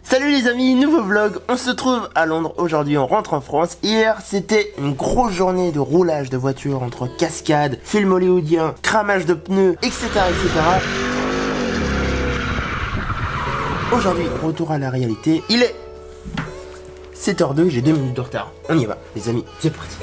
Salut les amis, nouveau vlog, on se trouve à Londres, aujourd'hui on rentre en France. Hier c'était une grosse journée de roulage de voitures entre cascades, film hollywoodien, cramage de pneus, etc. etc. Aujourd'hui, retour à la réalité, il est 7h02, j'ai 2 minutes de retard. On y va les amis, c'est parti.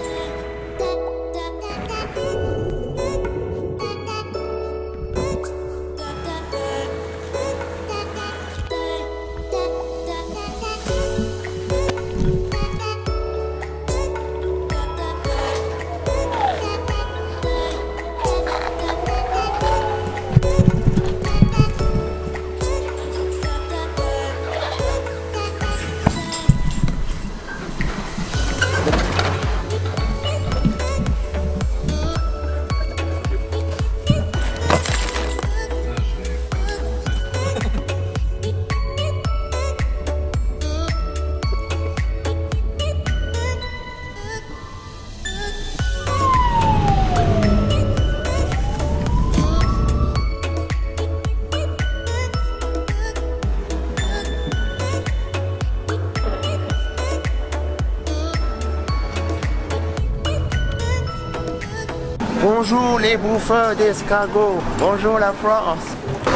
Bonjour les bouffeurs d'escargots, bonjour la France.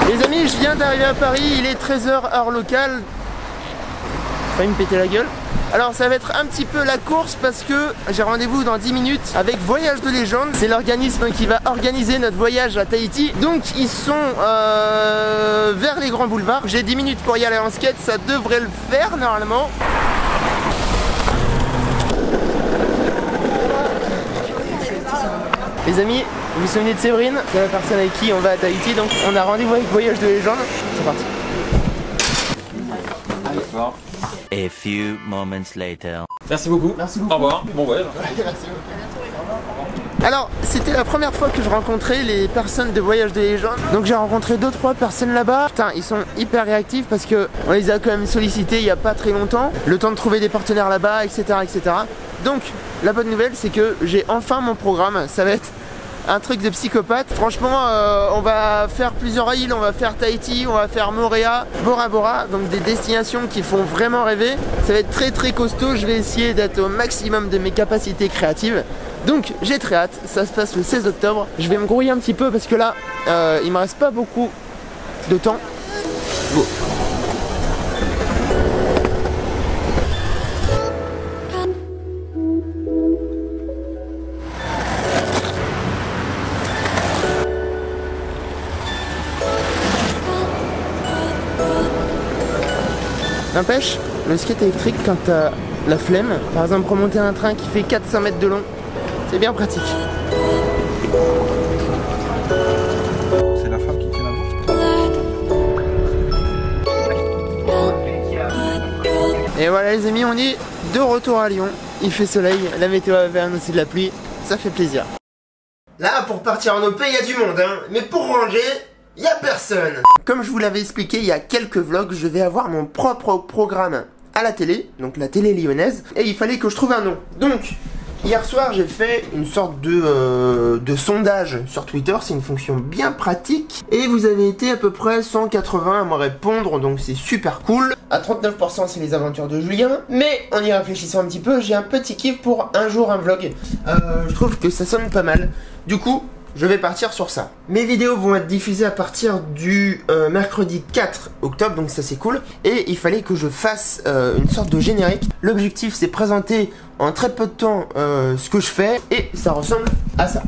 Les amis, je viens d'arriver à Paris, il est 13h heure locale. Failli me péter la gueule. Alors ça va être un petit peu la course parce que j'ai rendez-vous dans 10 minutes avec Voyage de Légende. C'est l'organisme qui va organiser notre voyage à Tahiti. Donc ils sont vers les grands boulevards. J'ai 10 minutes pour y aller en skate, ça devrait le faire normalement. Les amis, vous vous souvenez de Séverine? C'est la personne avec qui on va à Tahiti, donc on a rendez-vous avec Voyage de Légende. C'est parti. A few moments later. Merci beaucoup. Merci beaucoup. Au revoir. Bon voyage. Merci beaucoup. Alors, c'était la première fois que je rencontrais les personnes de Voyage de Légende. Donc j'ai rencontré 2-3 personnes là-bas. Putain, ils sont hyper réactifs parce que on les a quand même sollicités il y a pas très longtemps. Le temps de trouver des partenaires là-bas, etc., etc. Donc, la bonne nouvelle, c'est que j'ai enfin mon programme. Ça va être un truc de psychopathe. Franchement, on va faire plusieurs îles, on va faire Tahiti, on va faire Moorea, Bora Bora, donc des destinations qui font vraiment rêver. Ça va être très très costaud, je vais essayer d'être au maximum de mes capacités créatives. Donc j'ai très hâte, ça se passe le 16 octobre. Je vais me grouiller un petit peu parce que là, il me reste pas beaucoup de temps. Go. N'empêche, le skate électrique, quand t'as la flemme, par exemple remonter un train qui fait 400 mètres de long, c'est bien pratique. C'est la femme qui fait la Et voilà les amis, on est de retour à Lyon. Il fait soleil, la météo va annoncer de la pluie, ça fait plaisir. Là, pour partir en OP, il y a du monde, hein. Mais pour ranger, il n'y a personne. Comme je vous l'avais expliqué il y a quelques vlogs, je vais avoir mon propre programme à la télé, donc la télé lyonnaise, et il fallait que je trouve un nom. Donc, hier soir, j'ai fait une sorte de sondage sur Twitter, c'est une fonction bien pratique, et vous avez été à peu près 180 à me répondre, donc c'est super cool. À 39%, c'est les aventures de Julien, mais en y réfléchissant un petit peu, j'ai un petit kiff pour un jour un vlog. Je trouve que ça sonne pas mal. Du coup, je vais partir sur ça. Mes vidéos vont être diffusées à partir du mercredi 4 octobre, donc ça c'est cool. Et il fallait que je fasse une sorte de générique. L'objectif c'est présenter en très peu de temps ce que je fais. Et ça ressemble à ça.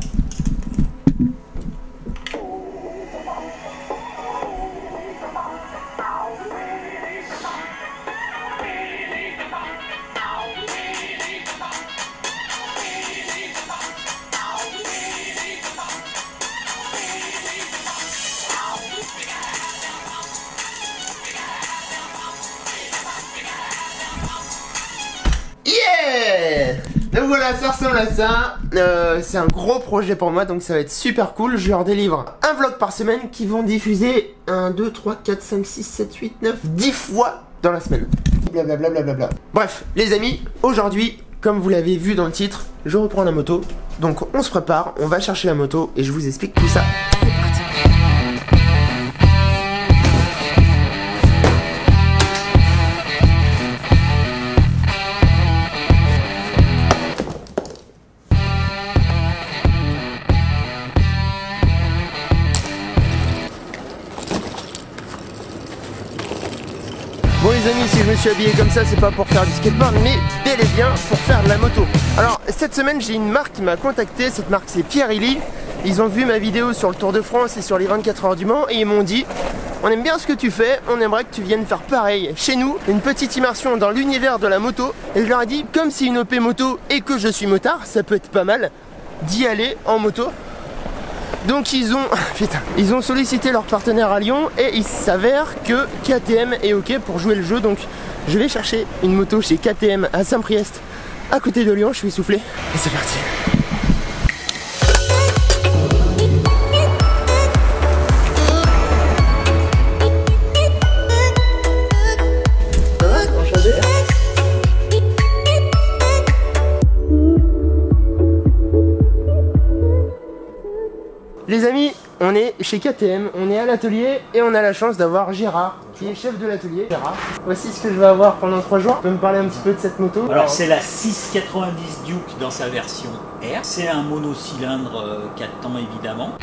Donc voilà, ça ressemble à ça. C'est un gros projet pour moi, donc ça va être super cool. Je leur délivre un vlog par semaine qui vont diffuser 1, 2, 3, 4, 5, 6, 7, 8, 9, 10 fois dans la semaine. Blablabla. Bla. Bref, les amis, aujourd'hui, comme vous l'avez vu dans le titre, je reprends la moto. Donc on se prépare, on va chercher la moto et je vous explique tout ça. C'est parti. Bon les amis, si je me suis habillé comme ça, c'est pas pour faire du skateboard, mais bel et bien pour faire de la moto. Alors cette semaine, j'ai une marque qui m'a contacté, cette marque c'est Pirelli. Ils ont vu ma vidéo sur le Tour de France et sur les 24 heures du Mans et ils m'ont dit: on aime bien ce que tu fais, on aimerait que tu viennes faire pareil chez nous, une petite immersion dans l'univers de la moto. Et je leur ai dit, comme c'est une OP moto et que je suis motard, ça peut être pas mal d'y aller en moto. Donc ils ont sollicité leur partenaire à Lyon et il s'avère que KTM est ok pour jouer le jeu. Donc je vais chercher une moto chez KTM à Saint-Priest, à côté de Lyon. Je suis essoufflé et c'est parti. Les amis, on est chez KTM, on est à l'atelier et on a la chance d'avoir Gérard qui est chef de l'atelier. Gérard, voici ce que je vais avoir pendant 3 jours. Tu peux me parler un petit peu de cette moto? Alors c'est la 690 Duke dans sa version R. C'est un monocylindre 4 temps évidemment.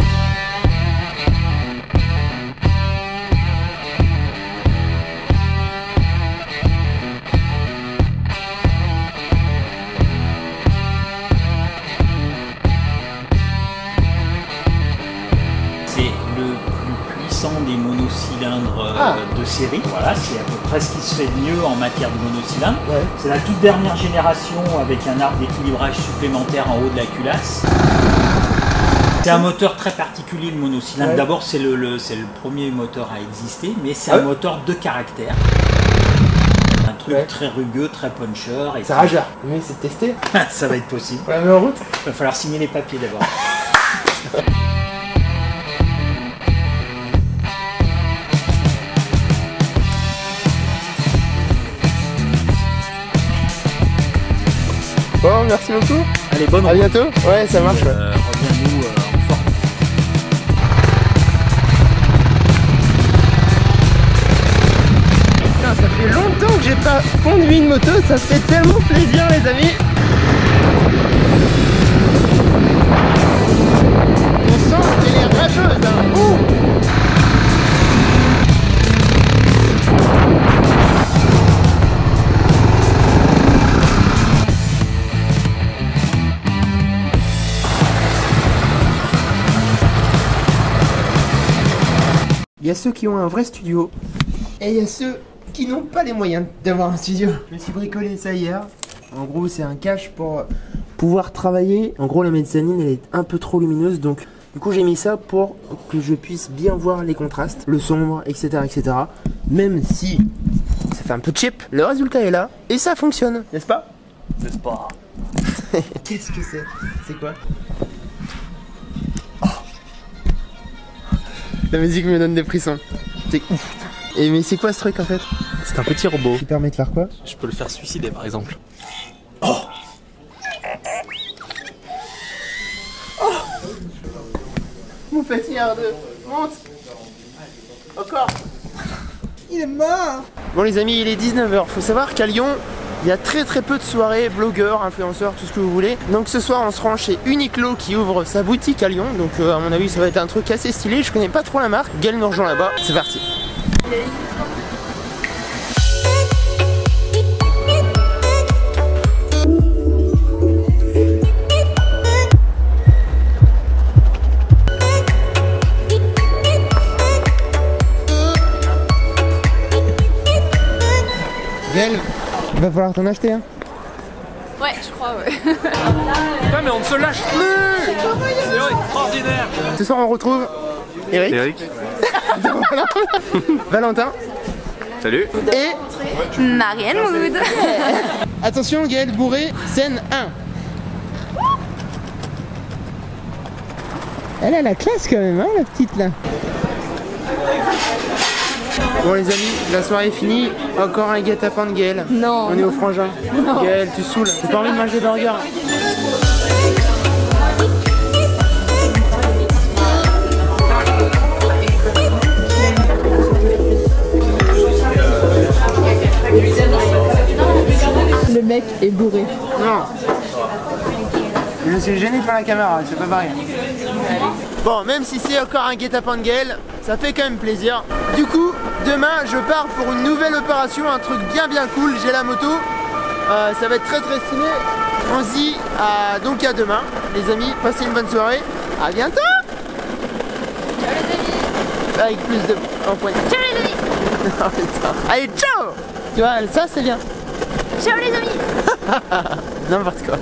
Des monocylindres de série. Voilà, c'est à peu près ce qui se fait de mieux en matière de monocylindre. Ouais. C'est la toute dernière génération avec un arc d'équilibrage supplémentaire en haut de la culasse. C'est un moteur très particulier, le monocylindre. Ouais. D'abord, c'est le premier moteur à exister, mais c'est un moteur de caractère. Un truc très rugueux, très puncher. Et ça rageur. Mais c'est testé. Ça va être possible. On la met en route. Il va falloir signer les papiers d'abord. Bon, merci beaucoup. Allez, bonne route. À bientôt. Ouais, ça marche. Reviens-nous en forme. Putain, ça fait longtemps que j'ai pas conduit une moto, ça fait tellement plaisir les amis. On sent qu'elle est rageuse, hein. Ouh. Il y a ceux qui ont un vrai studio et il y a ceux qui n'ont pas les moyens d'avoir un studio. Je me suis bricolé ça hier. En gros, c'est un cache pour pouvoir travailler. En gros, la mezzanine elle est un peu trop lumineuse, donc du coup j'ai mis ça pour que je puisse bien voir les contrastes, le sombre, etc., etc. Même si ça fait un peu cheap, le résultat est là et ça fonctionne, n'est-ce pas? N'est-ce pas? Qu'est-ce que c'est? C'est quoi? La musique me donne des frissons. C'est ouf. Et mais c'est quoi ce truc en fait? C'est un petit robot. Qui permet de faire quoi? Je peux le faire suicider par exemple. Oh, oh, mon petit R2, monte. Encore. Il est mort. Bon les amis, il est 19h. Faut savoir qu'à Lyon, il y a très peu de soirées, blogueurs, influenceurs, tout ce que vous voulez. Donc ce soir on se rend chez Uniqlo qui ouvre sa boutique à Lyon. Donc à mon avis ça va être un truc assez stylé. Je connais pas trop la marque. Gaël nous rejoint là-bas. C'est parti. Gaël, il va falloir t'en acheter hein. Ouais, je crois, ouais. Putain, mais on ne se lâche plus. C'est extraordinaire. Ce soir on retrouve Eric. Valentin. Salut. Et Marianne Mood. attention Gaël bourré, scène 1. Elle a la classe quand même hein, la petite là. Bon les amis, la soirée est finie. Encore un guet-apens de Gaël. Non. On est au frangin. Non. Gaël, tu saoules. J'ai pas envie de manger burger. Le mec est bourré. Non. Je suis gêné par la caméra, c'est pas pareil. Bon, même si c'est encore un guet-apens de Gaël, ça fait quand même plaisir. Du coup, demain, je pars pour une nouvelle opération, un truc bien cool. J'ai la moto, ça va être très stylé. On se dit donc à demain, les amis. Passez une bonne soirée. À bientôt. Ciao les amis. Avec plus de empoignés. Ciao les amis. Oh, putain. Allez, ciao. Tu vois, ça c'est bien. Ciao les amis. N'importe quoi.